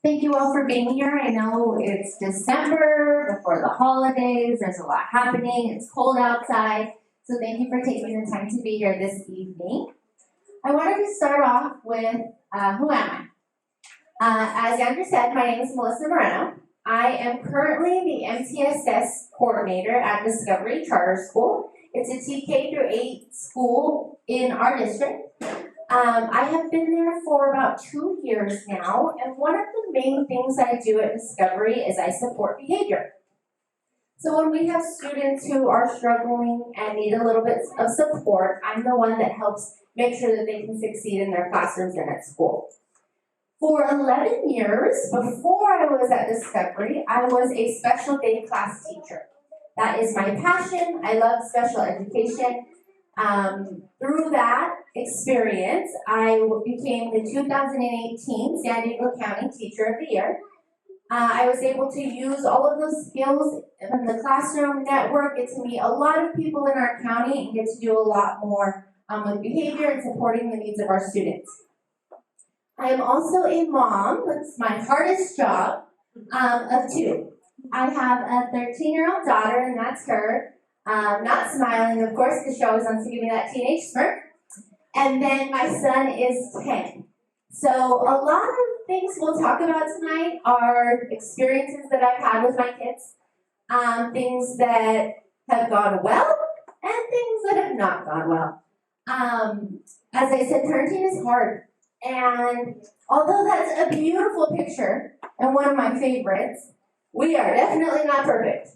Thank you all for being here. I know it's December, before the holidays, there's a lot happening, it's cold outside, so thank you for taking the time to be here this evening. I wanted to start off with who am I? As Andrew said, my name is Melissa Moreno. I am currently the MTSS coordinator at Discovery Charter School. It's a TK through 8 school in our district. I have been there for about 2 years now, and one of the main things I do at Discovery is I support behavior. So when we have students who are struggling and need a little bit of support, I'm the one that helps make sure that they can succeed in their classrooms and at school. For 11 years, before I was at Discovery, I was a special day class teacher. That is my passion. I love special education. Through that experience, I became the 2018 San Diego County Teacher of the Year. I was able to use all of those skills from the classroom network, get to meet a lot of people in our county, and get to do a lot more with behavior and supporting the needs of our students. I am also a mom. That's my hardest job, of 2. I have a 13-year-old daughter, and that's her. Not smiling, of course, because she always wants to give me that teenage smirk. And then my son is 10. So a lot of things we'll talk about tonight are experiences that I've had with my kids, things that have gone well, and things that have not gone well. As I said, parenting is hard. And although that's a beautiful picture and one of my favorites, we are definitely not perfect.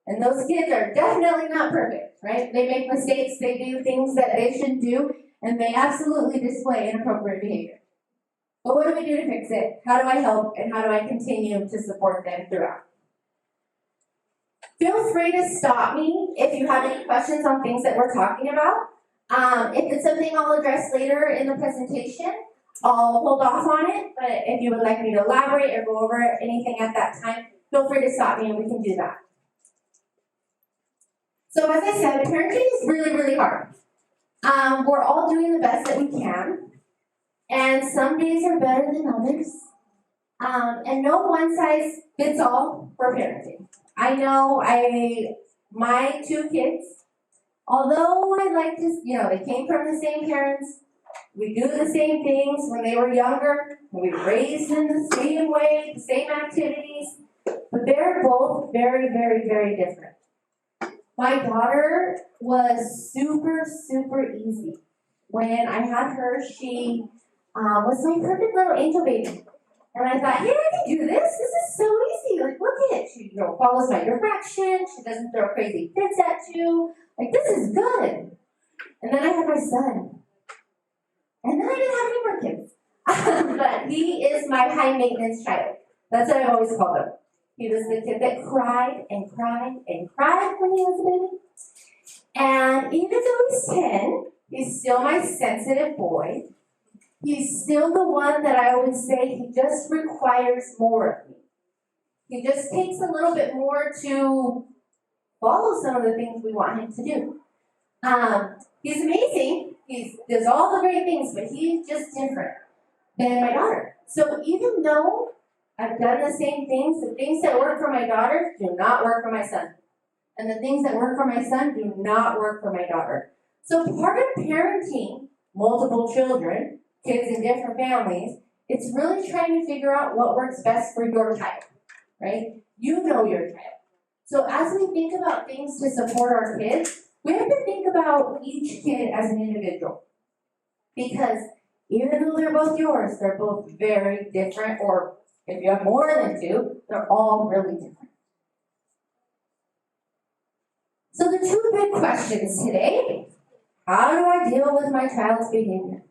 And those kids are definitely not perfect, right? They make mistakes, they do things that they shouldn't do, and they absolutely display inappropriate behavior. But what do we do to fix it? How do I help, and how do I continue to support them throughout? Feel free to stop me if you have any questions on things that we're talking about. If it's something I'll address later in the presentation, I'll hold off on it, but if you would like me to elaborate or go over anything at that time, feel free to stop me and we can do that. So as I said, parenting is really, really hard. We're all doing the best that we can, and some days are better than others. And no one size fits all for parenting. I know my 2 kids, although I like to, they came from the same parents, we do the same things when they were younger, we were raised in the same way, the same activities, but they're both very, very, very different. My daughter was super, super easy. When I had her, she was my perfect little angel baby. And I thought, hey, I can do this. This is so easy. Like, look at it. She follows my direction. She doesn't throw crazy fits at you. Like, this is good. And then I had my son. And then I didn't have any more kids. But he is my high maintenance child. That's what I always called him. He was the kid that cried and cried and cried when he was a baby. And even though he's 10, he's still my sensitive boy. He's still the one that I always say he just requires more of me. He just takes a little bit more to follow some of the things we want him to do. He's amazing. He does all the great things, but he's just different than my daughter. So even though I've done the same things, the things that work for my daughter do not work for my son. And the things that work for my son do not work for my daughter. So part of parenting multiple children, kids in different families, it's really trying to figure out what works best for your child, right? You know your child. So as we think about things to support our kids, we have to think about each kid as an individual. Because even though they're both yours, they're both very different, or if you have more than 2, they're all really different. So the 2 big questions today: how do I deal with my child's behavior?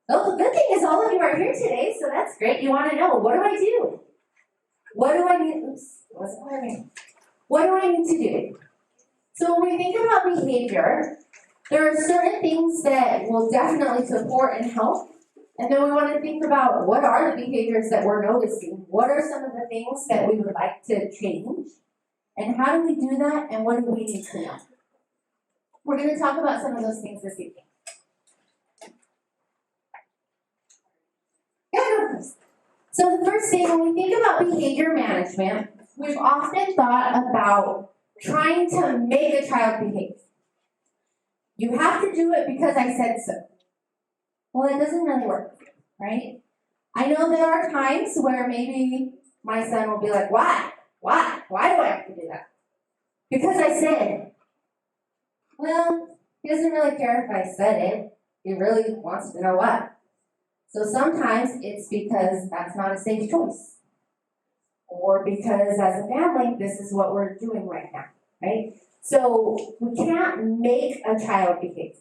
Well, the good thing is all of you are here today, so that's great. You want to know, what do I do? What do I need? What do I need to do? So when we think about behavior, there are certain things that will definitely support and help. And then we want to think about, what are the behaviors that we're noticing? What are some of the things that we would like to change? And how do we do that? And what do we need to know? We're going to talk about some of those things this evening. Yeah, So the first thing, when we think about behavior management, we've often thought about trying to make a child behave. You have to do it because I said so. Well, it doesn't really work, right? I know there are times where maybe my son will be like, why? Why? Why do I have to do that? Because I said. Well, he doesn't really care if I said it. He really wants to know why. So sometimes it's because that's not a safe choice. Or because as a family, this is what we're doing right now, right? So we can't make a child behave.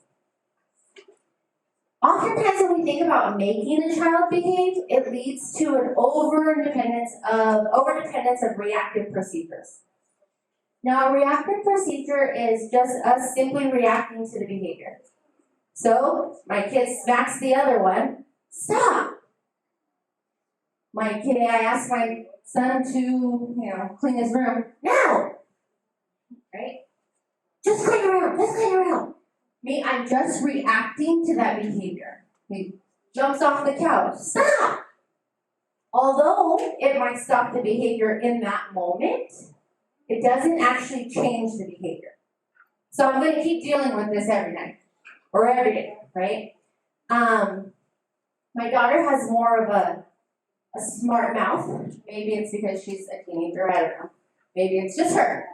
Oftentimes when we think about making a child behave, it leads to an overdependence of reactive procedures. Now, a reactive procedure is just us simply reacting to the behavior. So, my kid smacks the other one, stop! I ask my son to, clean his room, no! Right? Just clean your room. Me, I'm just reacting to that behavior. He jumps off the couch, stop! Although it might stop the behavior in that moment, it doesn't actually change the behavior. So I'm going to keep dealing with this every night, or every day, right? My daughter has more of a smart mouth. Maybe it's because she's a teenager, I don't know. Maybe it's just her.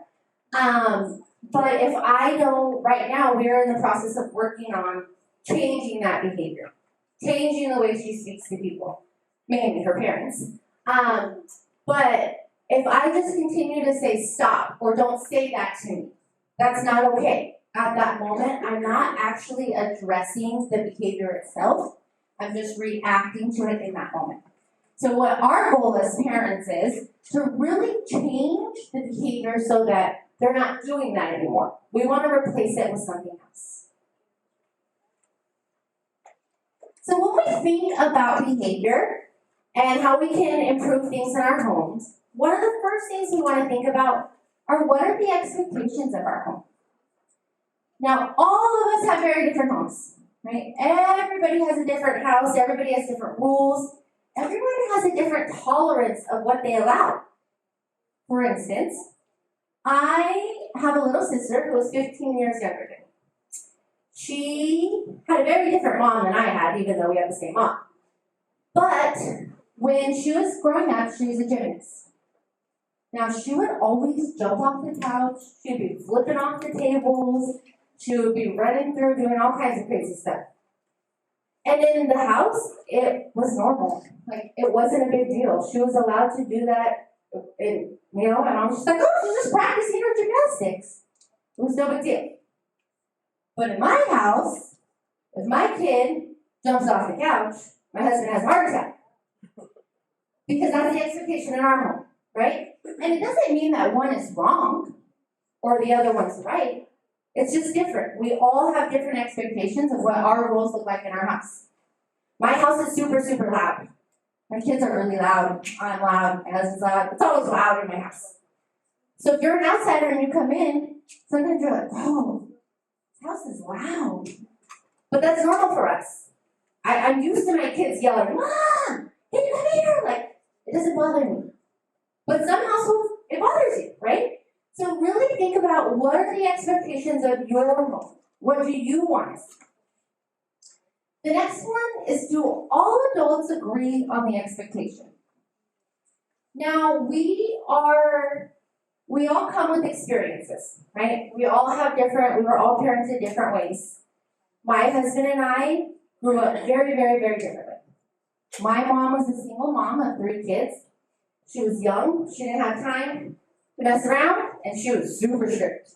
But if I don't, right now we're in the process of working on changing that behavior, changing the way she speaks to people, mainly her parents. But if I just continue to say stop or don't say that to me, that's not okay. At that moment, I'm not actually addressing the behavior itself. I'm just reacting to it in that moment. So what our goal as parents is to really change the behavior so that they're not doing that anymore. We want to replace it with something else. So when we think about behavior and how we can improve things in our homes, one of the first things we want to think about are what are the expectations of our home. Now, all of us have very different homes, right? Everybody has a different house. Everybody has different rules. Everyone has a different tolerance of what they allow. For instance, I have a little sister who is 15 years younger than me. She had a very different mom than I had, even though we have the same mom. But when she was growing up, she was a gymnast. Now, she would always jump off the couch. She'd be flipping off the tables. She would be running through, doing all kinds of crazy stuff. And in the house, it was normal. Like, it wasn't a big deal. She was allowed to do that. And, my mom was just like, oh, she's just practicing her gymnastics. It was no big deal. But in my house, if my kid jumps off the couch, my husband has a heart attack. Because that's the expectation in our home, right? And it doesn't mean that one is wrong or the other one's right. It's just different. We all have different expectations of what our rules look like in our house. My house is super, super loud. My kids are really loud. I'm loud. My husband's loud. It's always loud in my house. So if you're an outsider and you come in, sometimes you're like, whoa, this house is loud. But that's normal for us. I'm used to my kids yelling, Mom, can you come here? Like, it doesn't bother me. But some households, it bothers you, right? So really think about what are the expectations of your home? What do you want? The next one is, do all adults agree on the expectation? Now, we all come with experiences, right? We all have we were all parented different ways. My husband and I grew up very, very, very differently. My mom was a single mom of 3 kids. She was young, she didn't have time to mess around, and she was super strict.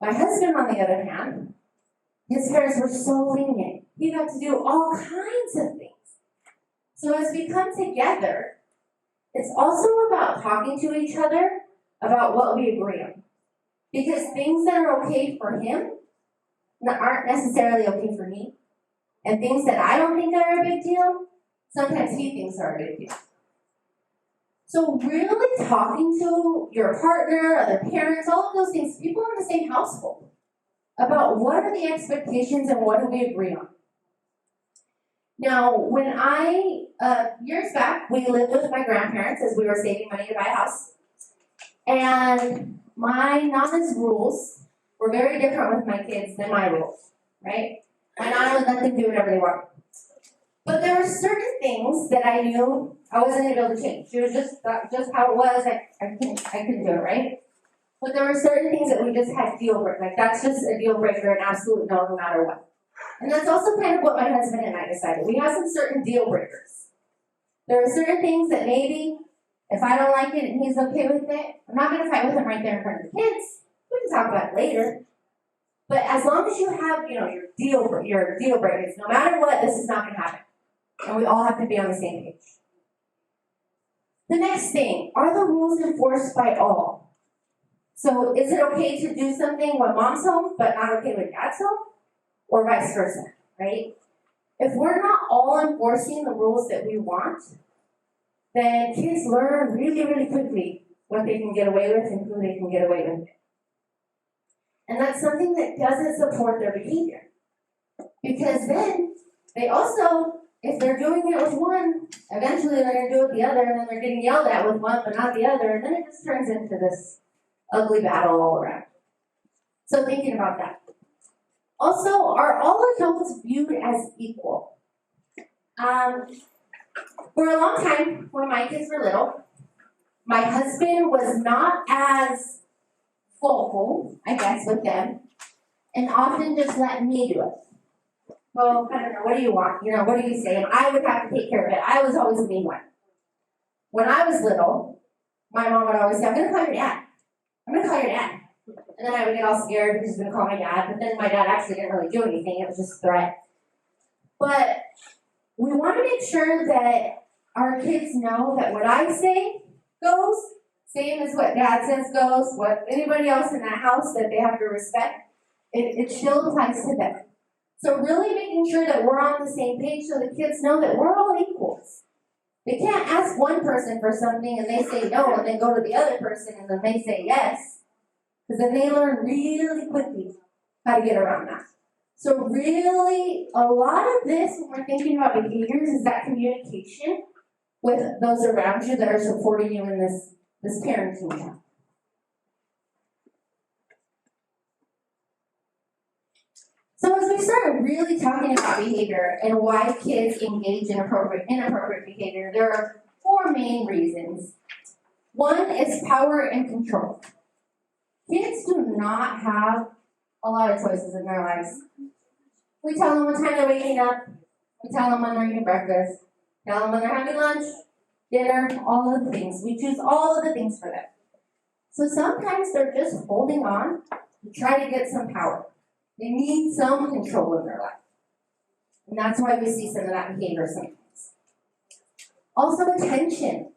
My husband, on the other hand, his parents were so lenient. He got to do all kinds of things. So as we come together, it's also about talking to each other about what we agree on. Because things that are okay for him aren't necessarily okay for me. And things that I don't think are a big deal, sometimes he thinks are a big deal. So really talking to your partner, other parents, all of those things, people in the same household, about what are the expectations and what do we agree on. Now, when years back, we lived with my grandparents as we were saving money to buy a house. And my Nana's rules were very different with my kids than my rules, right? My Nana would let them do whatever they want. But there were certain things that I knew I wasn't going to be able to change. It was just how it was. I couldn't do it, right? But there were certain things that we just had deal breaker. Like, that's just a deal breaker, an absolute no matter what. And that's also kind of what my husband and I decided. We have some certain deal breakers. There are certain things that maybe, if I don't like it and he's okay with it, I'm not going to fight with him right there in front of the kids. We can talk about it later. But as long as you have, your deal breakers, no matter what, this is not going to happen. And we all have to be on the same page. The next thing, are the rules enforced by all? So is it okay to do something when mom's home, but not okay when dad's home? Or vice versa, right? If we're not all enforcing the rules that we want, then kids learn really, really quickly what they can get away with and who they can get away with. And that's something that doesn't support their behavior. Because then they also, if they're doing it with one, eventually they're going to do it with the other, and then they're getting yelled at with one but not the other, and then it just turns into this ugly battle all around. So thinking about that. Also, are all adults viewed as equal? For a long time, when my kids were little, my husband was not as vocal, I guess, with them, and often just let me do it. Well, I don't know, what do you want? What do you say? And I would have to take care of it. I was always the mean one. When I was little, my mom would always say, I'm going to call your dad. I'm going to call your dad. And then I would get all scared because she's going to call my dad. But then my dad actually didn't really do anything. It was just a threat. But we want to make sure that our kids know that what I say goes, same as what dad says goes, what anybody else in that house that they have to respect, it still applies to them. So really making sure that we're on the same page so the kids know that we're all equals. They can't ask one person for something and they say no, and then go to the other person and then they say yes. Because then they learn really quickly how to get around that. So really, a lot of this, when we're thinking about behaviors, is that communication with those around you that are supporting you in this parenting job. So as we start really talking about behavior and why kids engage in inappropriate behavior, there are 4 main reasons. One is power and control. Kids do not have a lot of choices in their lives. We tell them what time they're waking up. We tell them when they're eating breakfast. Tell them when they're having lunch, dinner, all of the things. We choose all of the things for them. So sometimes they're just holding on to try to get some power. They need some control in their life. And that's why we see some of that behavior sometimes. Also, attention.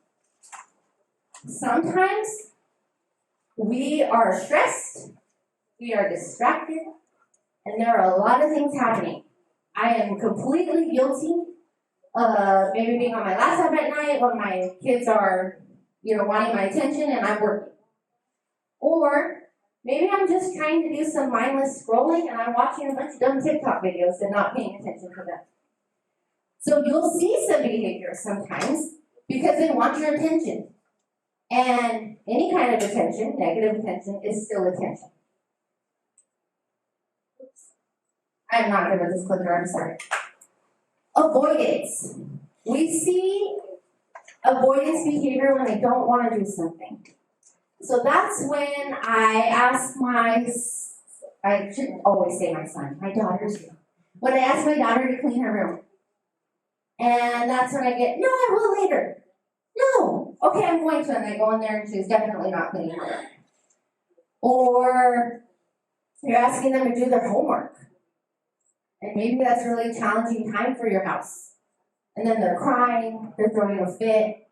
Sometimes we are stressed, we are distracted, and there are a lot of things happening. I am completely guilty of maybe being on my laptop at night when my kids are, wanting my attention and I'm working. Or maybe I'm just trying to do some mindless scrolling and I'm watching a bunch of dumb TikTok videos and not paying attention to them. So you'll see some behaviors sometimes because they want your attention. And any kind of attention, negative attention, is still attention. Oops. I am not good with this clicker, I'm sorry. Avoidance. We see avoidance behavior when they don't want to do something. So that's when I ask I shouldn't always say my son, my daughter's room. When I ask my daughter to clean her room. And that's when I get, no, I will later. No, okay, I'm going to, and I go in there and she's definitely not cleaning her room. Or you're asking them to do their homework. And maybe that's a really challenging time for your house. And then they're crying, they're throwing a fit.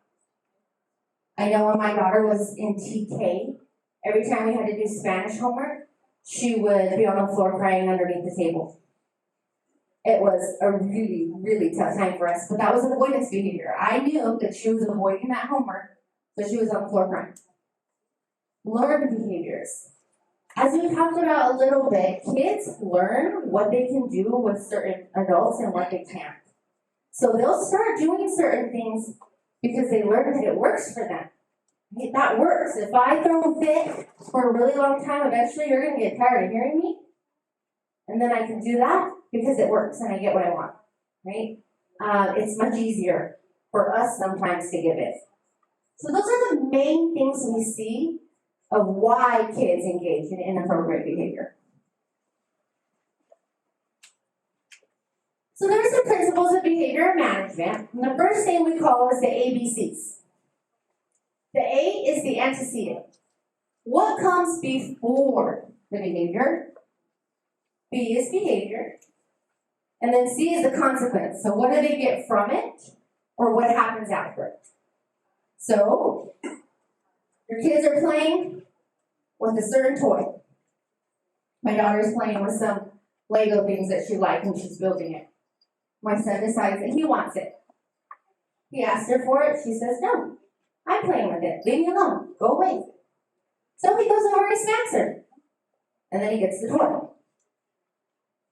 I know when my daughter was in TK, every time we had to do Spanish homework, she would be on the floor crying underneath the table. It was a really, really tough time for us, but that was avoidance behavior. I knew that she was avoiding that homework, so she was on the floor crying. Learned behaviors. As we talked about a little bit, kids learn what they can do with certain adults and what they can't. So they'll start doing certain things because they learn that it works for them. That works. If I throw a fit for a really long time, eventually you're going to get tired of hearing me. And then I can do that because it works and I get what I want, right? It's much easier for us sometimes to give in. So those are the main things we see of why kids engage in inappropriate behavior. So there's the principles of behavior management. And the first thing we call is the ABCs. The A is the antecedent. What comes before the behavior? B is behavior. And then C is the consequence. So what do they get from it? Or what happens after it? So, your kids are playing with a certain toy. My daughter's playing with some Lego things that she likes and she's building it. My son decides that he wants it. He asks her for it. She says, no, I'm playing with it. Leave me alone. Go away. So he goes over and he smacks her. And then he gets the toy.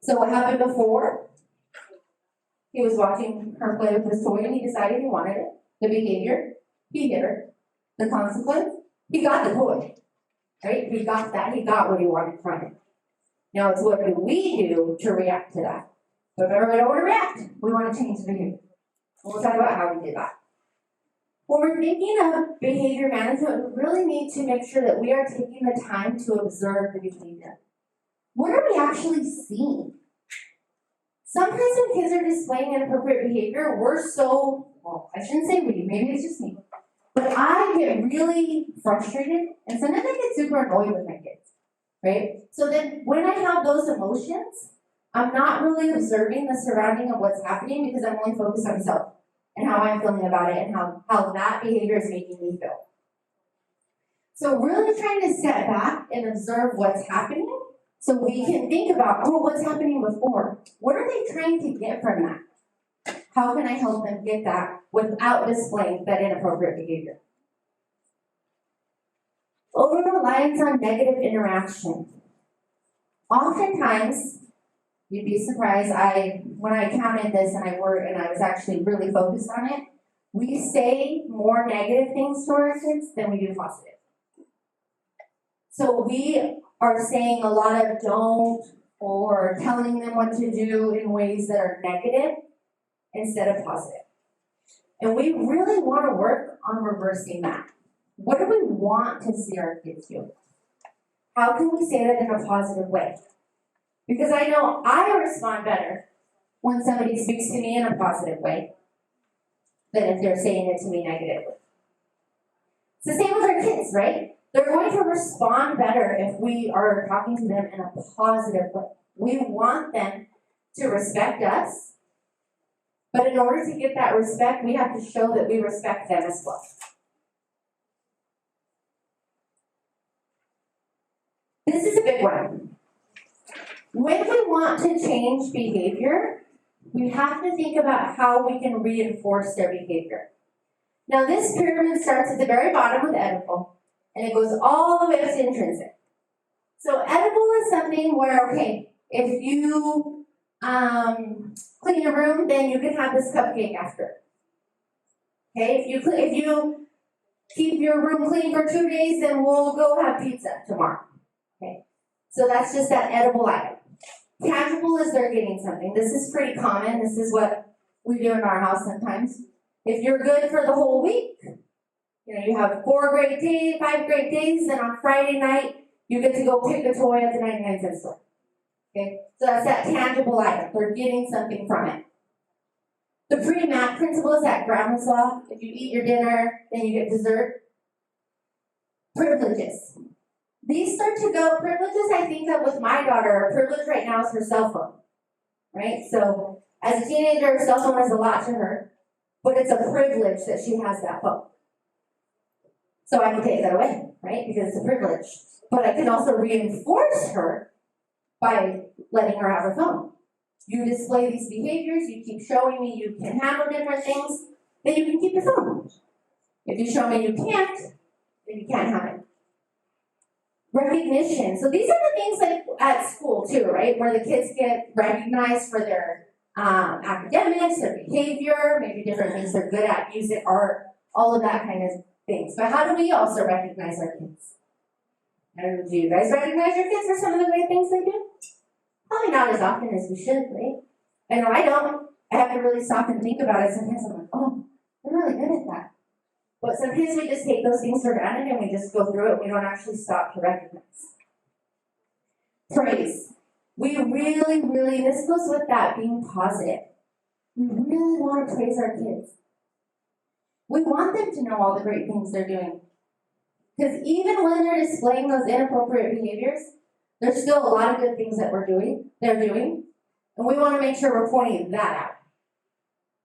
So what happened before? He was watching her play with his toy and he decided he wanted it. The behavior, he hit her. The consequence, he got the toy. Right? He got that. He got what he wanted from it. Now it's what do we do to react to that? But remember, we don't want to react. We want to change the behavior. We'll talk about how we did that. When we're thinking of behavior management, we really need to make sure that we are taking the time to observe the behavior. What are we actually seeing? Sometimes when kids are displaying inappropriate behavior, we're so, well, I shouldn't say we, maybe it's just me, but I get really frustrated, and sometimes I get super annoyed with my kids, right? So then when I have those emotions, I'm not really observing the surrounding of what's happening because I'm only focused on myself and how I'm feeling about it and how that behavior is making me feel. So really trying to step back and observe what's happening so we can think about, oh, what's happening before? What are they trying to get from that? How can I help them get that without displaying that inappropriate behavior? Over-reliance on negative interaction. Oftentimes, you'd be surprised, when I counted this and I was actually really focused on it, we say more negative things to our kids than we do positive. So we are saying a lot of don't or telling them what to do in ways that are negative instead of positive. And we really want to work on reversing that. What do we want to see our kids do? How can we say that in a positive way? Because I know I respond better when somebody speaks to me in a positive way than if they're saying it to me negatively. It's the same with our kids, right? They're going to respond better if we are talking to them in a positive way. We want them to respect us, but in order to get that respect, we have to show that we respect them as well. This is a big one. When we want to change behavior, we have to think about how we can reinforce their behavior. Now, this pyramid starts at the very bottom with edible, and it goes all the way up to intrinsic. So edible is something where, okay, if you clean your room, then you can have this cupcake after. Okay, if you keep your room clean for 2 days, then we'll go have pizza tomorrow. Okay, so that's just that edible item. Tangible is they're getting something. This is pretty common. This is what we do in our house sometimes. If you're good for the whole week, you have 4 great days, 5 great days, and on Friday night, you get to go pick a toy at the 99-cent store. Okay, so that's that tangible item. They're getting something from it. The pre-MAP principle is that grandma's law. If you eat your dinner, then you get dessert. Privileges. These start to go, privileges I think of with my daughter, a privilege right now is her cell phone, right? So as a teenager, her cell phone is a lot to her, but it's a privilege that she has that phone. So I can take that away, right? Because it's a privilege. But I can also reinforce her by letting her have her phone. You display these behaviors, you keep showing me you can handle different things, then you can keep your phone. If you show me you can't, then you can't have it. Recognition. So these are the things that at school too, right? Where the kids get recognized for their academics, their behavior, maybe different things they're good at, music, art, all of that kind of things. But how do we also recognize our kids? And do you guys recognize your kids for some of the great things they do? Probably not as often as we should, right? I know I don't. I have to really stop and think about it. Sometimes I'm like, oh, they're really good at that. But sometimes we just take those things for granted and we just go through it. We don't actually stop to recognize. Praise. We really, this goes with that being positive. We really want to praise our kids. We want them to know all the great things they're doing. Because even when they're displaying those inappropriate behaviors, there's still a lot of good things that they're doing. And we want to make sure we're pointing that out.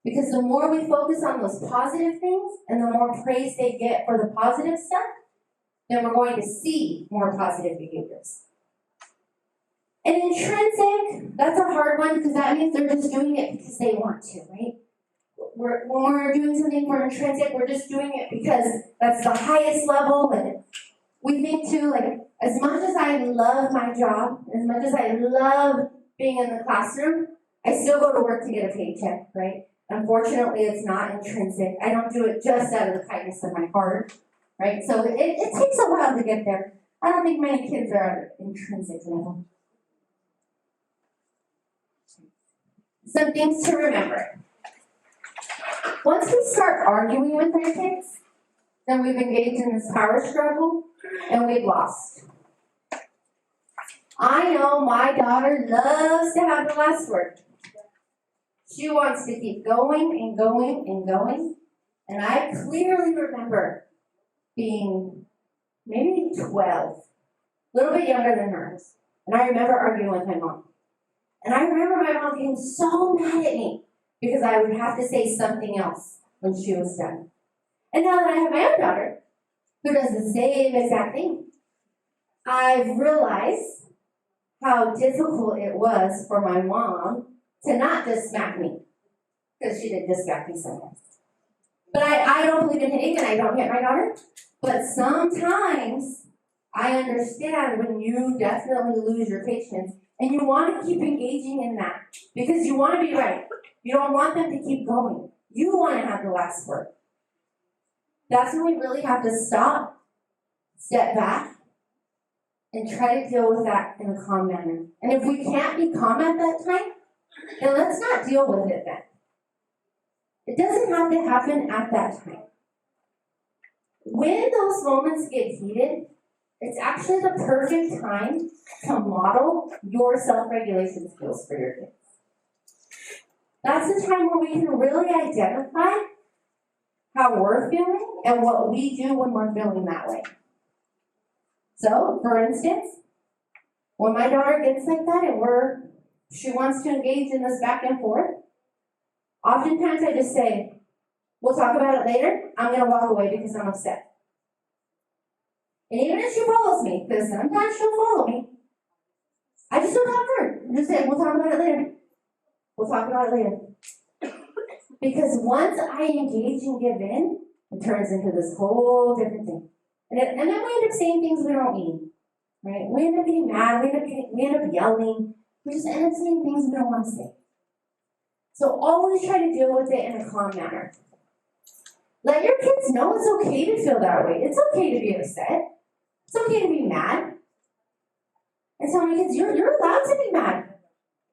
Because the more we focus on those positive things and the more praise they get for the positive stuff, then we're going to see more positive behaviors. And intrinsic, that's a hard one because that means they're just doing it because they want to, right? When we're doing something for intrinsic, we're just doing it because that's the highest level. And we think too, like, as much as I love my job, as much as I love being in the classroom, I still go to work to get a paycheck, right? Unfortunately, it's not intrinsic. I don't do it just out of the kindness of my heart, right? So it takes a while to get there. I don't think many kids are at intrinsic level. Some things to remember. Once we start arguing with our kids, then we've engaged in this power struggle and we've lost. I know my daughter loves to have the last word. She wants to keep going and going and going. And I clearly remember being maybe 12, a little bit younger than hers. And I remember arguing with my mom. And I remember my mom getting so mad at me because I would have to say something else when she was done. And now that I have my own daughter, who does the same exact thing, I've realized how difficult it was for my mom to not just smack me, because she did just smack me sometimes. But I don't believe in hitting and I don't hit my daughter. But sometimes I understand when you definitely lose your patience and you want to keep engaging in that because you want to be right. You don't want them to keep going. You want to have the last word. That's when we really have to stop, step back, and try to deal with that in a calm manner. And if we can't be calm at that time, then let's not deal with it then. It doesn't have to happen at that time. When those moments get heated, it's actually the perfect time to model your self-regulation skills for your kids. That's the time where we can really identify how we're feeling and what we do when we're feeling that way. So, for instance, when my daughter gets like that and she wants to engage in this back and forth, oftentimes I just say, we'll talk about it later. I'm going to walk away because I'm upset. And even if she follows me, because sometimes she'll follow me, I just don't talk to her. I just say, we'll talk about it later. We'll talk about it later. Because once I engage and give in, it turns into this whole different thing. And then we end up saying things we don't mean. Right? We end up getting mad, we end up yelling. We just end up saying things we don't want to say. So always try to deal with it in a calm manner. Let your kids know it's okay to feel that way. It's okay to be upset. It's okay to be mad. And tell my kids, you're allowed to be mad.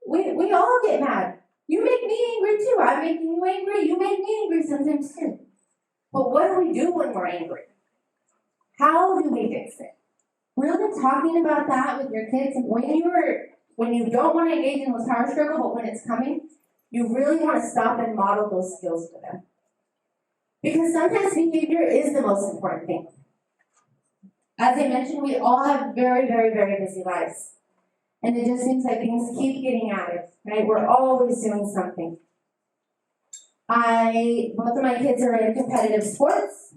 We all get mad. You make me angry too. I'm making you angry. You make me angry sometimes too. But what do we do when we're angry? How do we fix it? Really talking about that with your kids. When you don't want to engage in this power struggle, but when it's coming, you really want to stop and model those skills for them. Because sometimes behavior is the most important thing. As I mentioned, we all have very, very, very busy lives. And it just seems like things keep getting added, right? We're always doing something. Both of my kids are in competitive sports.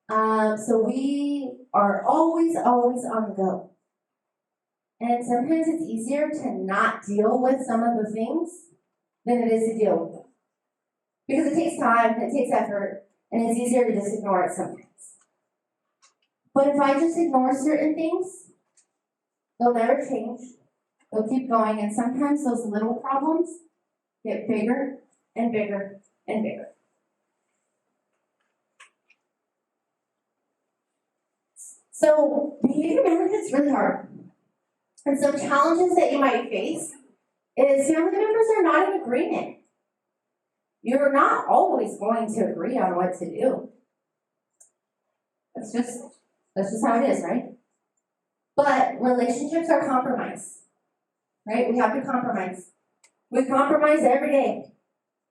So we are always on the go. And sometimes it's easier to not deal with some of the things than it is to deal with them. Because it takes time, it takes effort, and it's easier to just ignore it sometimes. But if I just ignore certain things, they'll never change. They'll keep going, and sometimes those little problems get bigger and bigger and bigger. So behavior management is really hard. And some challenges that you might face is family members are not in agreement. You're not always going to agree on what to do. That's just how it is, right? But relationships are compromise, right? We have to compromise. We compromise every day.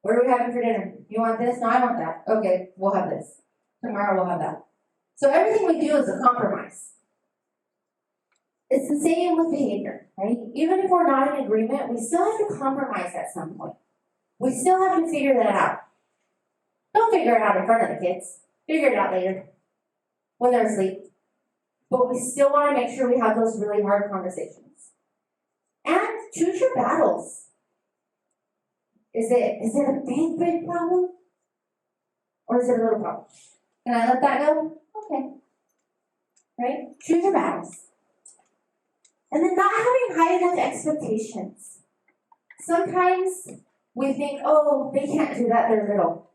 What are we having for dinner? You want this? No, I want that. Okay, we'll have this. Tomorrow we'll have that. So everything we do is a compromise. It's the same with behavior, right? Even if we're not in agreement, we still have to compromise at some point. We still have to figure that out. Don't figure it out in front of the kids. Figure it out later when they're asleep. But we still want to make sure we have those really hard conversations. And choose your battles. Is it a big, big problem? Or is it a little problem? Can I let that go? Okay. Right? Choose your battles. And then not having high enough expectations. Sometimes we think, oh, they can't do that, they're little.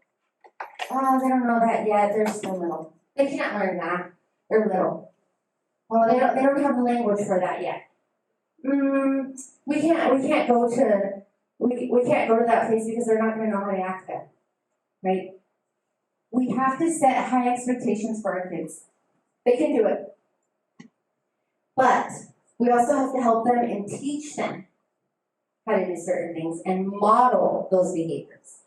Oh, they don't know that yet, they're still little. They can't learn that, they're little. Well, they don't have the language for that yet. We can't go to that place because they're not going to know how to act there, right? We have to set high expectations for our kids. They can do it, but we also have to help them and teach them how to do certain things and model those behaviors.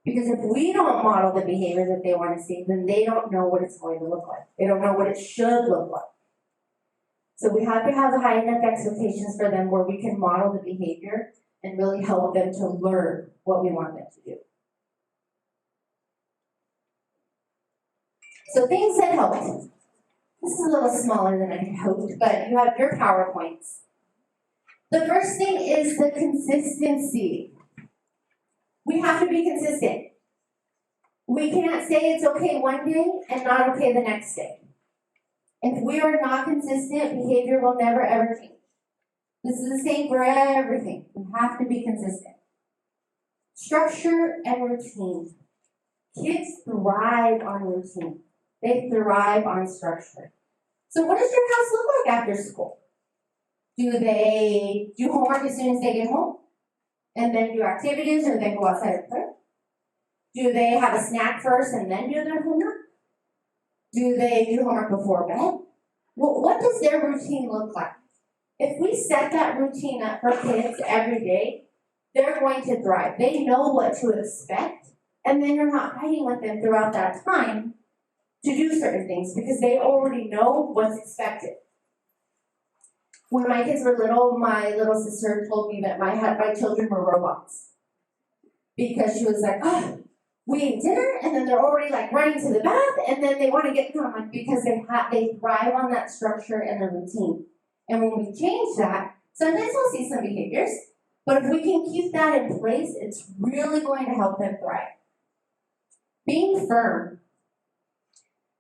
Because if we don't model the behavior that they want to see, then they don't know what it's going to look like. They don't know what it should look like. So we have to have high enough expectations for them where we can model the behavior and really help them to learn what we want them to do. So things that help. This is a little smaller than I had hoped, but you have your PowerPoints. The first thing is the consistency. We have to be consistent. We can't say it's okay one day and not okay the next day. If we are not consistent, behavior will never ever change. This is the same for everything. We have to be consistent. Structure and routine. Kids thrive on routine. They thrive on structure. So what does your house look like after school? Do they do homework as soon as they get home? And then do activities or then go outside and play? Do they have a snack first and then do their homework? Do they do homework before bed? Well, what does their routine look like? If we set that routine up for kids every day, they're going to thrive. They know what to expect, and then you're not fighting with them throughout that time to do certain things because they already know what's expected. When my kids were little, my little sister told me that my children were robots. Because she was like, oh, we ate dinner, and then they're already like running to the bath, and then they want to get home, like, because they thrive on that structure and the routine. And when we change that, sometimes we'll see some behaviors, but if we can keep that in place, it's really going to help them thrive. Being firm.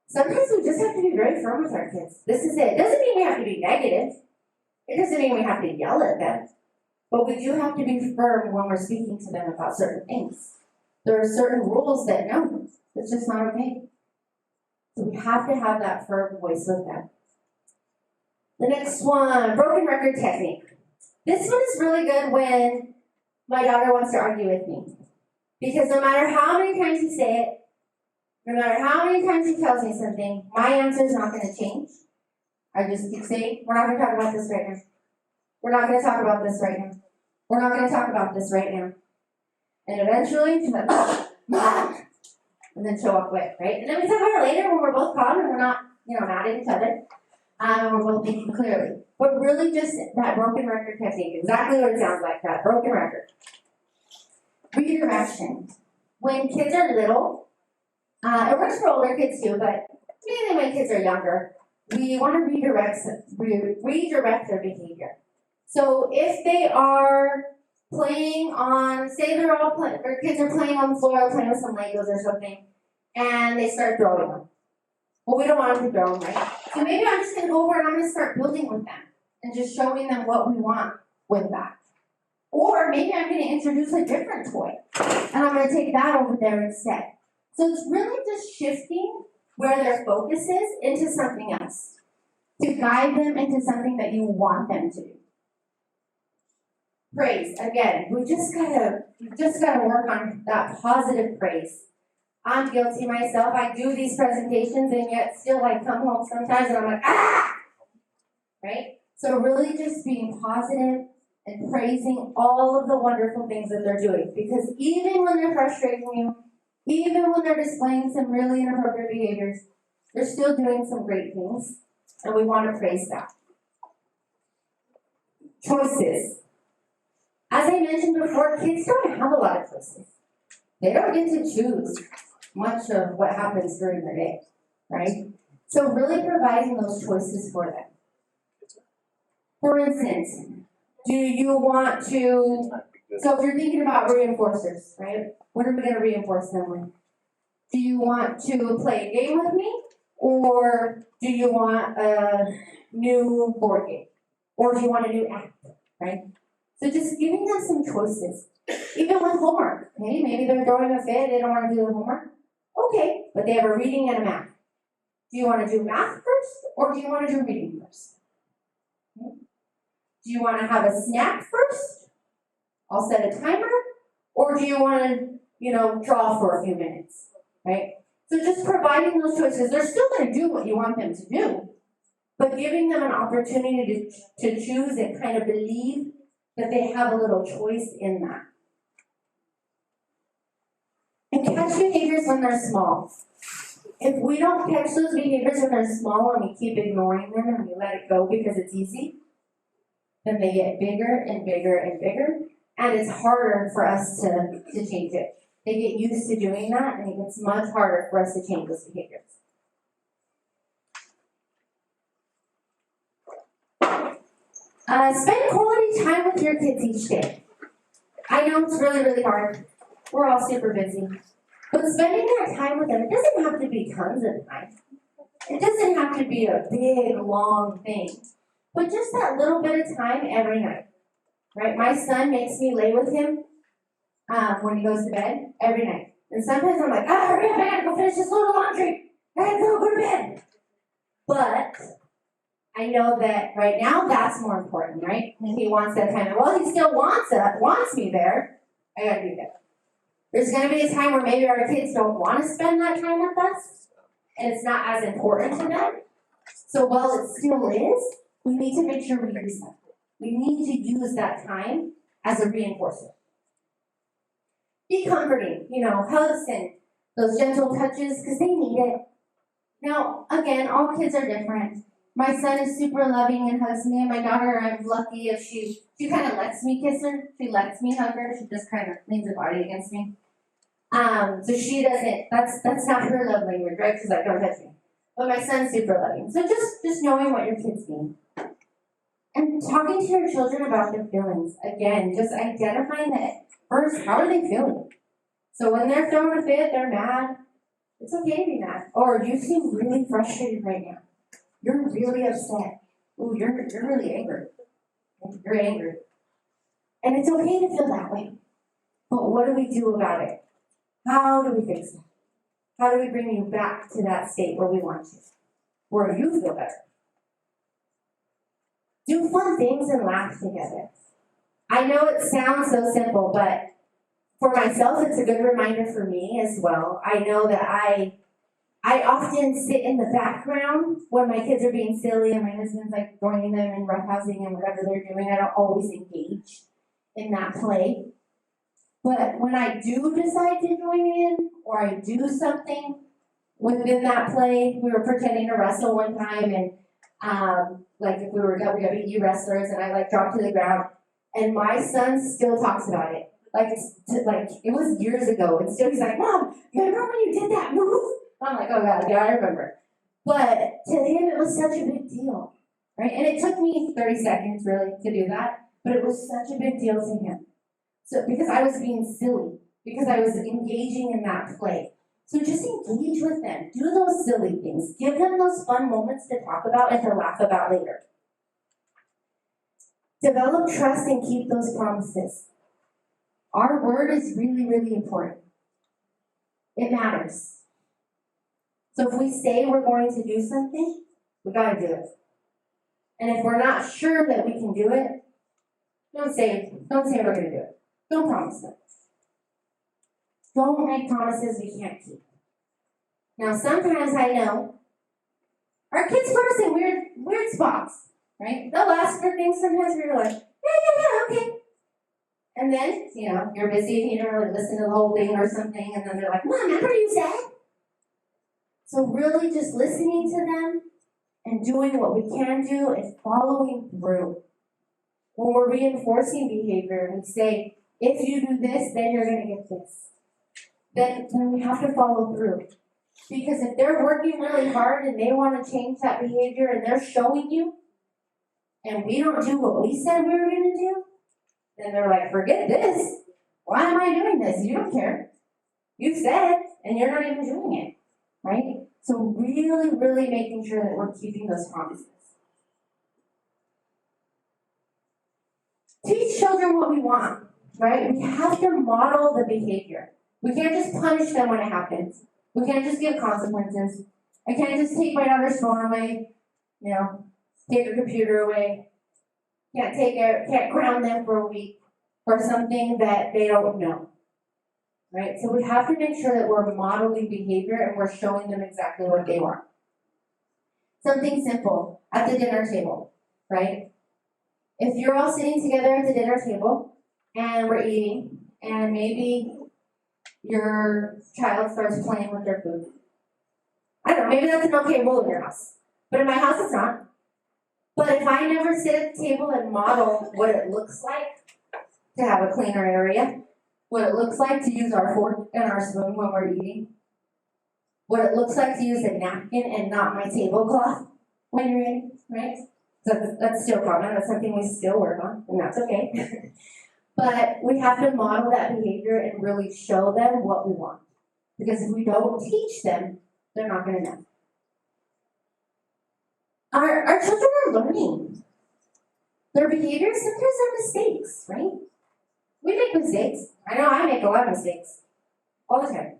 Sometimes we just have to be very firm with our kids. This is it. It doesn't mean we have to be negative. It doesn't mean we have to yell at them. But we do have to be firm when we're speaking to them about certain things. There are certain rules that no, it's just not okay. So we have to have that firm voice with them. The next one, broken record technique. This one is really good when my daughter wants to argue with me. Because no matter how many times you say it, no matter how many times he tells me something, my answer is not going to change. I just keep saying, we're not going to talk about this right now. We're not going to talk about this right now. We're not going to talk about this right now. And eventually, she's like, and then she'll walk away, right? And then we talk about it later when we're both calm and we're not, mad at each other. And we're both thinking clearly. But really just that broken record technique, exactly what it sounds like, that broken record. Redirection. When kids are little, it works for older kids too, but mainly when kids are younger, we want to redirect their behavior. So if they are playing on, say their kids are playing on the floor, playing with some Legos or something, and they start throwing them. Well, we don't want them to throw them, right? So maybe I'm just going to go over and I'm going to start building with them and just showing them what we want with that. Or maybe I'm going to introduce a different toy, and I'm going to take that over there instead. So it's really just shifting where their focus is into something else, to guide them into something that you want them to do. Praise, again, we just gotta work on that positive praise. I'm guilty myself. I do these presentations and yet still I come home sometimes and I'm like, ah! Right? So really just being positive and praising all of the wonderful things that they're doing. Because even when they're frustrating you, even when they're displaying some really inappropriate behaviors, they're still doing some great things. And we want to praise that. Choices. As I mentioned before, kids don't have a lot of choices. They don't get to choose much of what happens during the day, right? So really providing those choices for them. For instance, do you want to, so if you're thinking about reinforcers, right? What are we going to reinforce them with? Do you want to play a game with me? Or do you want a new board game? Or do you want a new app, right? So just giving them some choices. Even with homework, okay? Maybe they're throwing a fit, they don't want to do the homework. Okay, but they have a reading and a math. Do you want to do math first, or do you want to do reading first? Okay. Do you want to have a snack first? I'll set a timer. Or do you want to, draw for a few minutes, right? So just providing those choices. They're still going to do what you want them to do, but giving them an opportunity to choose and kind of believe that they have a little choice in that. And catch behaviors when they're small. If we don't catch those behaviors when they're small and we keep ignoring them and we let it go because it's easy, then they get bigger and bigger and bigger, and it's harder for us to change it. They get used to doing that, and it gets much harder for us to change those behaviors. Spend quality time with your kids each day. I know it's really, really hard. We're all super busy. But spending that time with them, it doesn't have to be tons of time. It doesn't have to be a big, long thing. But just that little bit of time every night. Right? My son makes me lay with him when he goes to bed every night. And sometimes I'm like, hurry up, I gotta go finish this load of laundry. I gotta go to bed. But I know that right now that's more important, right? And he wants that time. Well, he still wants me there. I gotta be there. There's gonna be a time where maybe our kids don't want to spend that time with us, and it's not as important to them. So while it still is, we need to make sure we use that. We need to use that time as a reinforcer. Be comforting, hugs and those gentle touches, because they need it. Now, again, all kids are different. My son is super loving and hugs me, and my daughter, I'm lucky if she kind of lets me kiss her. She lets me hug her. She just kind of leans her body against me. So she doesn't, that's not her love language, right? She's like, don't touch me. But my son's super loving. So just knowing what your kids need. And talking to your children about their feelings. Again, just identifying that first, how are they feeling? So when they're throwing a fit, they're mad. It's okay to be mad. Or you seem really frustrated right now. You're really upset. Ooh, you're really angry. You're angry. And it's okay to feel that way. But what do we do about it? How do we fix it? How do we bring you back to that state where we want you? Where you feel better? Do fun things and laugh together. I know it sounds so simple, but for myself, it's a good reminder for me as well. I know that I often sit in the background when my kids are being silly and my husband's like joining them in roughhousing and whatever they're doing. I don't always engage in that play. But when I do decide to join in, or I do something within that play, we were pretending to wrestle one time, and like if we were WWE wrestlers, and I dropped to the ground, and my son still talks about it. Like it was years ago, and still he's like, Mom, remember when you did that move? I'm like, oh God, yeah, I remember. But to him, it was such a big deal, right? And it took me 30 seconds really to do that, but it was such a big deal to him. So because I was being silly, because I was engaging in that play. So just engage with them. Do those silly things. Give them those fun moments to talk about and to laugh about later. Develop trust and keep those promises. Our word is really, really important. It matters. So if we say we're going to do something, we got to do it. And if we're not sure that we can do it, don't say we're going to do it. Don't promise it. Don't make promises we can't keep. Now, sometimes I know our kids put us in weird spots, right? They'll ask for things sometimes where you're like, yeah, okay. And then, you're busy and you don't really listen to the whole thing or something, and then they're like, Mom, remember you said? So really just listening to them and doing what we can do and following through. When we're reinforcing behavior and we say, if you do this, then you're going to get this. Then we have to follow through. Because if they're working really hard and they want to change that behavior and they're showing you, and we don't do what we said we were going to do, then they're like, forget this. Why am I doing this? You don't care. You said, and you're not even doing it. Right? So really, really making sure that we're keeping those promises. Teach children what we want, right? We have to model the behavior. We can't just punish them when it happens. We can't just give consequences. I can't just take my daughter's phone away, take her computer away. Can't ground them for a week for something that they don't know. Right? So we have to make sure that we're modeling behavior and we're showing them exactly what they want. Something simple at the dinner table, right? If you're all sitting together at the dinner table and we're eating, and maybe your child starts playing with their food. I don't know, maybe that's an okay rule in your house. But in my house, it's not. But if I never sit at the table and model what it looks like to have a cleaner area, what it looks like to use our fork and our spoon when we're eating, what it looks like to use a napkin and not my tablecloth when you're eating, right? So that's still common. That's something we still work on, and that's okay. But we have to model that behavior and really show them what we want. Because if we don't teach them, they're not going to know. Our children are learning. Their behaviors sometimes are mistakes, right? We make mistakes. I know I make a lot of mistakes. All the time.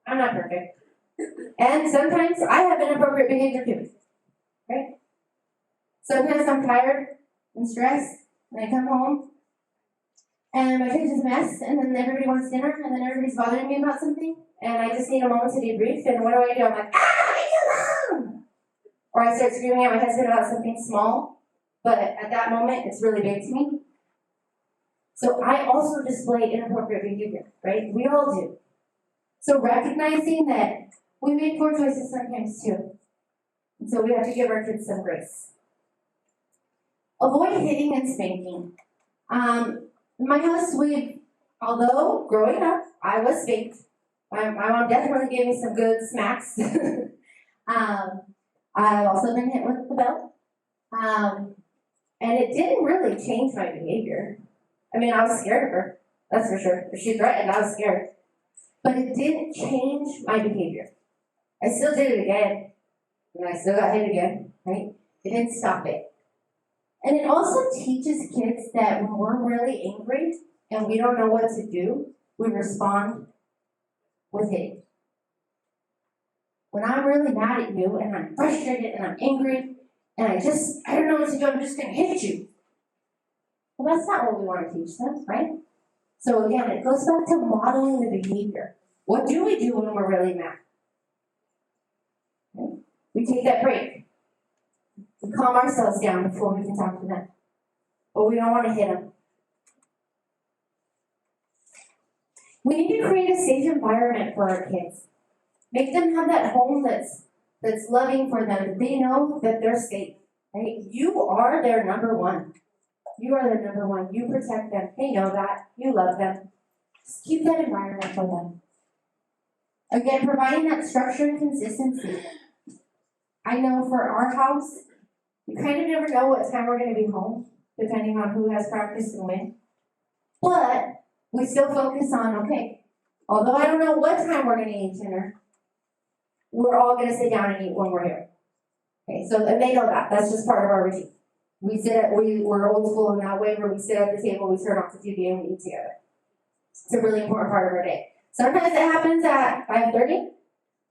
I'm not perfect. And sometimes I have inappropriate behavior too. Right? Sometimes I'm tired and stressed, and I come home, and my kitchen's a mess, and then everybody wants dinner, and then everybody's bothering me about something, and I just need a moment to debrief, and what do? I'm like, leave me alone! Or I start screaming at my husband about something small, but at that moment, it's really big to me. So I also display inappropriate behavior, right? We all do. So recognizing that we make poor choices sometimes too. And so we have to give our kids some grace. Avoid hitting and spanking. In my house, although growing up, I was spanked. My mom definitely gave me some good smacks. I've also been hit with the belt. And it didn't really change my behavior. I mean, I was scared of her, that's for sure. If she threatened, I was scared. But it didn't change my behavior. I still did it again, and I still got hit again, right? It didn't stop it. And it also teaches kids that when we're really angry and we don't know what to do, we respond with hitting. When I'm really mad at you and I'm frustrated and I'm angry and I don't know what to do, I'm just going to hit you. Well, that's not what we want to teach them, right? So again, it goes back to modeling the behavior. What do we do when we're really mad? Okay. We take that break. We calm ourselves down before we can talk to them. But we don't want to hit them. We need to create a safe environment for our kids. Make them have that home that's loving for them. They know that they're safe. Right? You are their number one. You are their number one. You protect them. They know that. You love them. Just keep that environment for them. Again, providing that structure and consistency. I know for our house, you kind of never know what time we're going to be home, depending on who has practice and when. But we still focus on, okay, although I don't know what time we're going to eat dinner, we're all going to sit down and eat when we're here. Okay, so and they know that. That's just part of our routine. We're old school in that way where we sit at the table, we turn off the TV, and we eat together. It's a really important part of our day. Sometimes it happens at 5:30.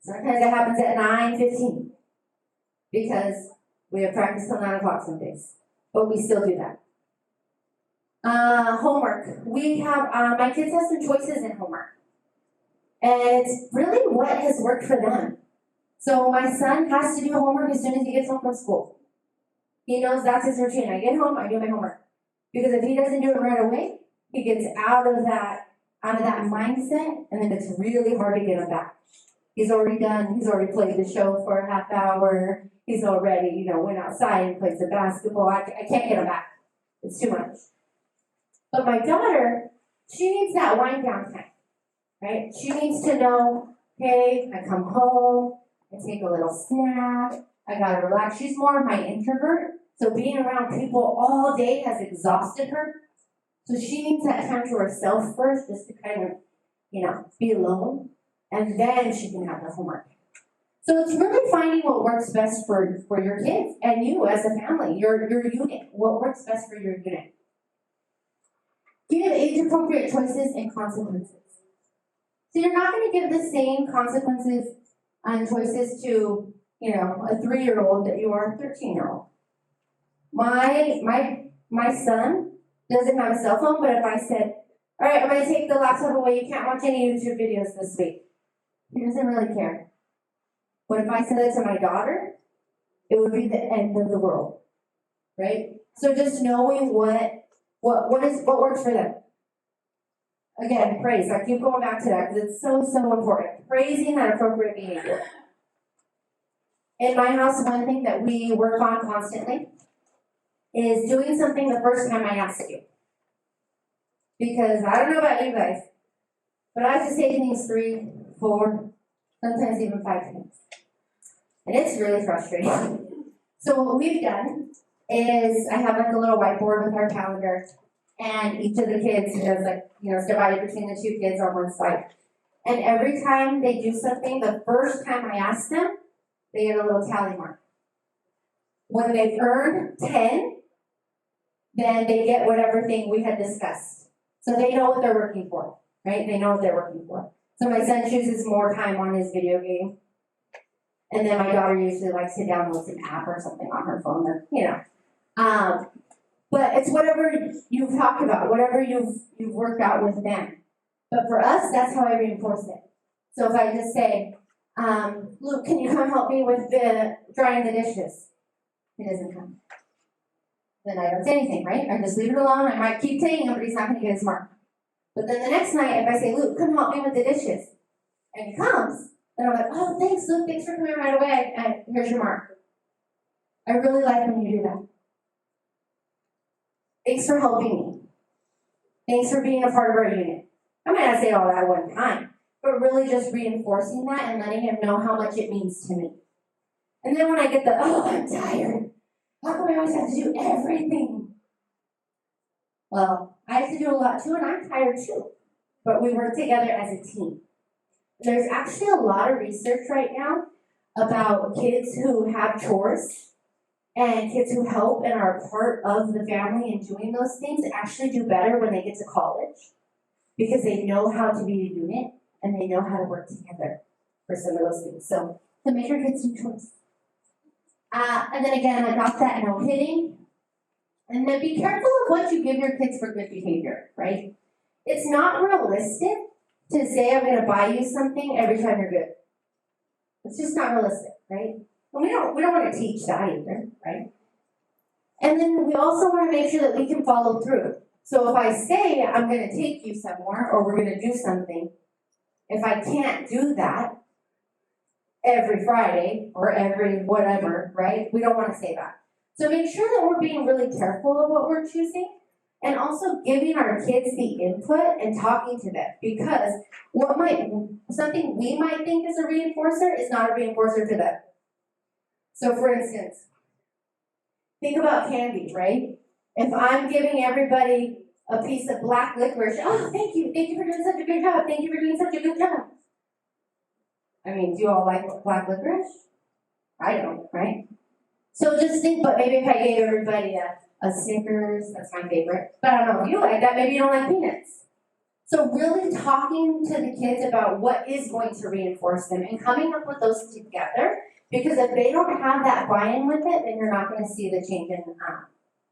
Sometimes it happens at 9:15. Because we have practice till 9 o'clock some days. But we still do that. Homework. We have, my kids have some choices in homework. And it's really what has worked for them. So my son has to do homework as soon as he gets home from school. He knows that's his routine. I get home, I do my homework. Because if he doesn't do it right away, he gets out of that mindset, and then it's really hard to get him back. He's already played the show for a half hour. He's already, went outside and played some basketball. I can't get him back. It's too much. But my daughter, she needs that wind down time, right? She needs to know, hey, I come home, I take a little snack, I gotta relax. She's more of my introvert, so being around people all day has exhausted her. So she needs that time to herself first, just to kind of, be alone, and then she can have her homework. So it's really finding what works best for your kids and you as a family, your unit, what works best for your unit. Give age-appropriate choices and consequences. So you're not going to give the same consequences and choices to, a 3-year-old that you are a 13-year-old. My son doesn't have a cell phone, but if I said, all right, I'm going to take the laptop away, you can't watch any YouTube videos this week, he doesn't really care. But if I said that to my daughter, it would be the end of the world, right? So just knowing what works for them. Again, praise. I keep going back to that because it's so, so important. Praising that appropriate behavior. In my house, one thing that we work on constantly is doing something the first time I ask you. Because I don't know about you guys, but I have to say things 3, 4, sometimes even 5 times. And it's really frustrating. So what we've done is I have a little whiteboard with our calendar, and each of the kids is it's divided between the 2 kids on one side. And every time they do something, the first time I ask them, they get a little tally mark. When they've earned 10, then they get whatever thing we had discussed. So they know what they're working for, right? They know what they're working for. So my son chooses more time on his video game. And then my daughter usually likes to download some app or something on her phone, but it's whatever you've talked about, whatever you've worked out with them. But for us, that's how I reinforce it. So if I just say, Luke, can you come help me with drying the dishes? He doesn't come. Then I don't say anything, right? I just leave it alone. I might keep saying it, but he's not going to get his mark. But then the next night, if I say, Luke, come help me with the dishes, and he comes, then I'm like, oh, thanks, Luke. Thanks for coming right away. And here's your mark. I really like when you do that. Thanks for helping me. Thanks for being a part of our unit. I might not say all that one time, but really just reinforcing that and letting him know how much it means to me. And then when I get I'm tired. How come I always have to do everything? Well, I have to do a lot too, and I'm tired too. But we work together as a team. There's actually a lot of research right now about kids who have chores and kids who help and are part of the family and doing those things actually do better when they get to college because they know how to be a unit and they know how to work together for some of those things. So make your kids do chores. And then again, adopt that no hitting. And then be careful of what you give your kids for good behavior, right? It's not realistic to say I'm going to buy you something every time you're good. It's just not realistic, right? And we don't want to teach that either, right? And then we also want to make sure that we can follow through. So if I say I'm going to take you somewhere or we're going to do something, if I can't do that every Friday or every whatever, right? We don't want to say that. So make sure that we're being really careful of what we're choosing. And also giving our kids the input and talking to them, because something we might think is a reinforcer is not a reinforcer to them. So for instance, think about candy, right? If I'm giving everybody a piece of black licorice, oh, thank you for doing such a good job, thank you for doing such a good job. I mean, do you all like black licorice? I don't, right? So just think, but maybe if I gave everybody a Snickers, that's my favorite, but I don't know if you like that, maybe you don't like peanuts. So really talking to the kids about what is going to reinforce them and coming up with those together, because if they don't have that buy-in with it, then you're not going to see the change in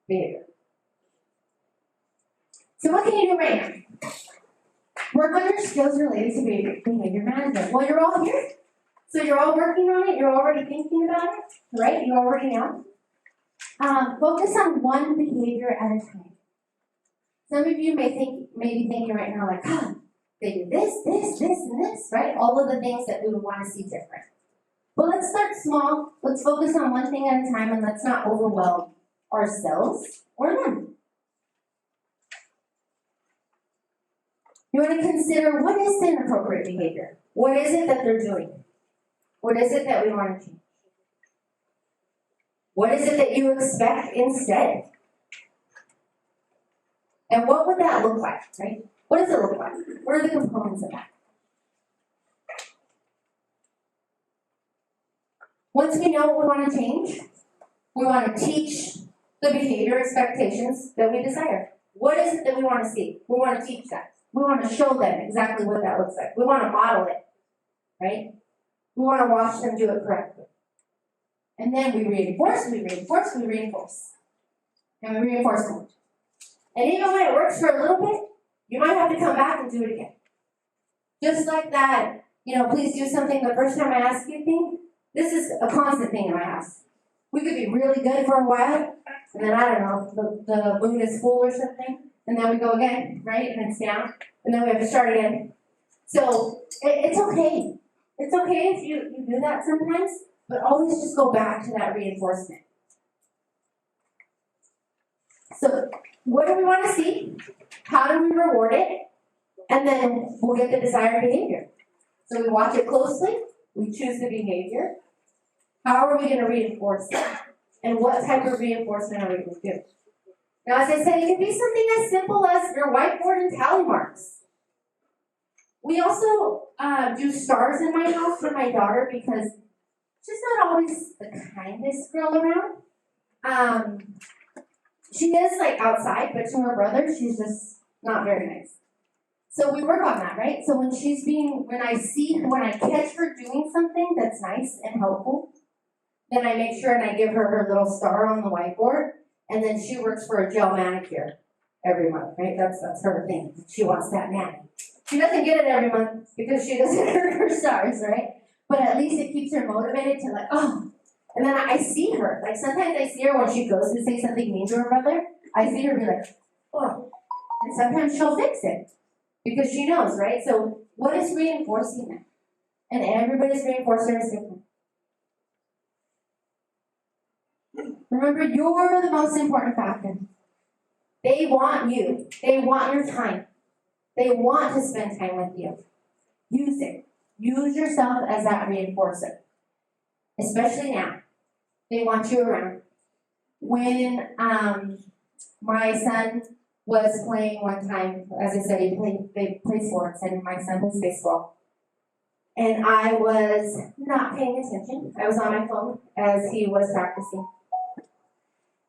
behavior. So what can you do right now? Work on your skills related to behavior management. Well, you're all here. So you're all working on it, you're already thinking about it, right? You already know. Focus on one behavior at a time. Some of you may be thinking right now, like, they do this, and this, right? All of the things that we would want to see different. But let's start small. Let's focus on one thing at a time, and let's not overwhelm ourselves or them. You want to consider, what is the inappropriate behavior? What is it that they're doing? What is it that we want to change? What is it that you expect instead? And what would that look like, right? What does it look like? What are the components of that? Once we know what we want to change, we want to teach the behavior expectations that we desire. What is it that we want to see? We want to teach that. We want to show them exactly what that looks like. We want to model it, right? We want to watch them do it correctly. And then we reinforce, and we reinforce more. And even when it works for a little bit, you might have to come back and do it again. Just like that, please do something the first time I ask you thing. This is a constant thing in my house. We could be really good for a while, and then, I don't know, the moon is full or something, and then we go again, right? And it's down, and then we have to start again. So it's okay. It's okay if you do that sometimes, but always just go back to that reinforcement. So what do we want to see? How do we reward it? And then we'll get the desired behavior. So we watch it closely. We choose the behavior. How are we going to reinforce it? And what type of reinforcement are we going to do? Now, as I said, it can be something as simple as your whiteboard and tally marks. We also do stars in my house for my daughter because she's not always the kindest girl around. She is outside, but to her brother, she's just not very nice. So we work on that, right? So when I catch her doing something that's nice and helpful, then I make sure and I give her her little star on the whiteboard, and then she works for a gel manicure every month, right? That's her thing. She wants that mani. She doesn't get it every month because she doesn't earn her stars, right? But at least it keeps her motivated to and then I see her. Sometimes I see her when she goes to say something mean to her brother. I see her be like, oh. And sometimes she'll fix it because she knows, right? So what is reinforcing that? And everybody's reinforcer is different. Remember, you're the most important factor. They want you. They want your time. They want to spend time with you. Use it. Use yourself as that reinforcer. Especially now. They want you around. When my son was playing one time, as I said, they play sports, and my son plays baseball. And I was not paying attention. I was on my phone as he was practicing.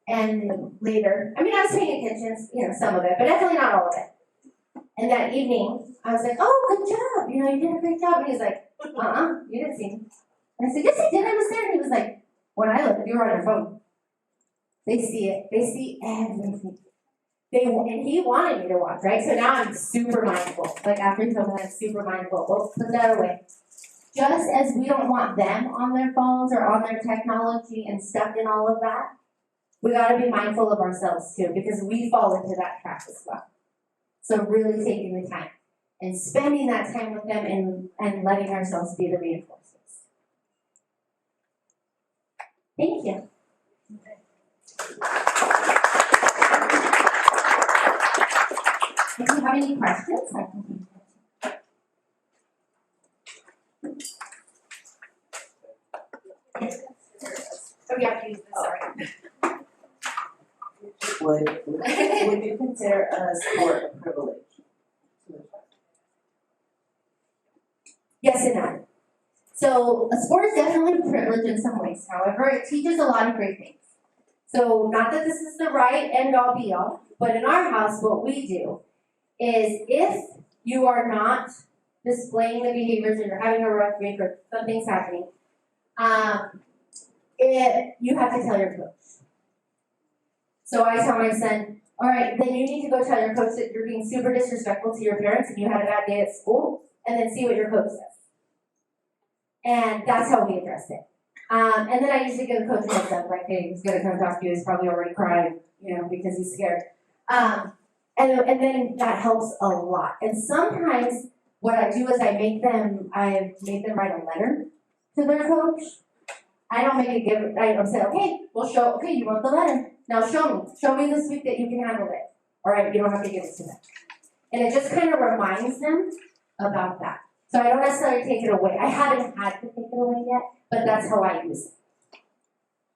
And later, I was paying attention, some of it, but definitely not all of it. And that evening, I was like, oh, good job. You did a great job. And he was like, you didn't see me. And I said, yes, I did. I was there. And he was like, when I looked, you were on your phone. They see it. They see everything. And he wanted me to watch, right? So now I'm super mindful. After he told me, I'm super mindful. Well, put that away. Just as we don't want them on their phones or on their technology and stuck in all of that, we got to be mindful of ourselves too, because we fall into that trap as well. So really taking the time and spending that time with them and letting ourselves be the reinforcers. Thank you. If you have any questions, I can Oh, you have to use this, sorry. Would you consider a sport a privilege? Yes and no. So a sport is definitely a privilege in some ways. However, it teaches a lot of great things. So not that this is the right end all be all, but in our house, what we do is if you are not displaying the behaviors or you're having a rough week or something's happening, you have to tell your coach. So I tell my son, all right, then you need to go tell your coach that you're being super disrespectful to your parents and you had a bad day at school, and then see what your coach says. And that's how we address it. And then I usually give the coach a heads up, like, hey, he's gonna come talk to you, he's probably already crying, because he's scared. And then that helps a lot. And sometimes what I do is I make them write a letter to their coach. I don't make it I say, okay, you wrote the letter. Now show me this week that you can handle it. All right, you don't have to give it to them. And it just kind of reminds them about that. So I don't necessarily take it away. I haven't had to take it away yet, but that's how I use it.